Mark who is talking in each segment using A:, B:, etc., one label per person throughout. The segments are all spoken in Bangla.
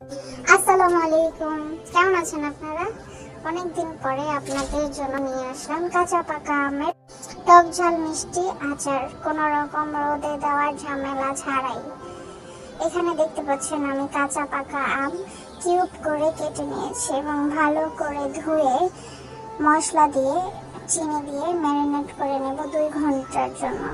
A: আসসালামু আলাইকুম, কেমন আছেন আপনারা? অনেকদিন পরে আপনাদের জন্য নিয়ে আসলাম কাঁচা পাকা আমের টক ঝাল মিষ্টি আচার, কোনো রকম রোদে দেওয়ার ঝামেলা ছাড়াই। এখানে দেখতে পাচ্ছেন আমি কাঁচা পাকা আম কিউব করে কেটে নিয়েছি এবং ভালো করে ধুয়ে মশলা দিয়ে চিনি দিয়ে ম্যারিনেট করে নেব 2 ঘন্টার জন্য।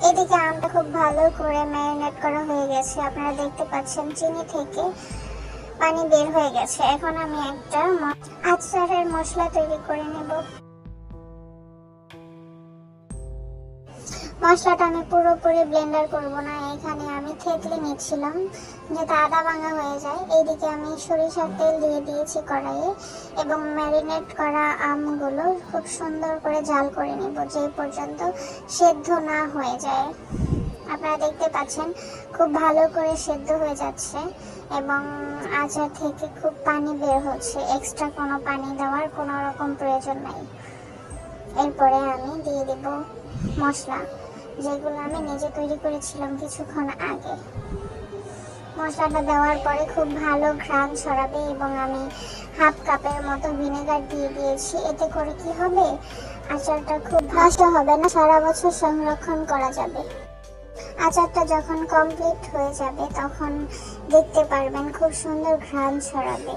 A: এদিকে আমটা খুব ভালো করে ম্যারিনেট করা হয়ে গেছে, আপনারা দেখতে পাচ্ছেন চিনি থেকে পানি বের হয়ে গেছে। এখন আমি একটা আচারের মশলা তৈরি করে নেব। মশলাটা আমি পুরোপুরি ব্লেন্ডার করব না, এখানে আমি থেতলে নিচ্ছিলাম যাতে আদা ভাঙা হয়ে যায়। এইদিকে আমি সরিষার তেল দিয়ে দিয়েছি কড়াইয়ে এবং ম্যারিনেট করা আমগুলো খুব সুন্দর করে জাল করে নেব যে পর্যন্ত সেদ্ধ না হয়ে যায়। আপনারা দেখতে পাচ্ছেন খুব ভালো করে সেদ্ধ হয়ে যাচ্ছে এবং আচার থেকে খুব পানি বের হচ্ছে, এক্সট্রা কোনো পানি দেওয়ার কোনো রকম প্রয়োজন নাই। এরপরে আমি দিয়ে দেব মশলা, যেগুলো আমি নিজে তৈরি করেছিলাম কিছুক্ষণ আগে। মশলাটা দেওয়ার পরে খুব ভালো ঘ্রাণ ছড়াবে এবং আমি হাফ কাপের মতো ভিনেগার দিয়ে দিয়েছি। এতে করে কি হবে, আচারটা খুব নষ্ট হবে না, সারা বছর সংরক্ষণ করা যাবে। আচারটা যখন কমপ্লিট হয়ে যাবে তখন দেখতে পারবেন খুব সুন্দর ঘ্রাণ ছড়াবে।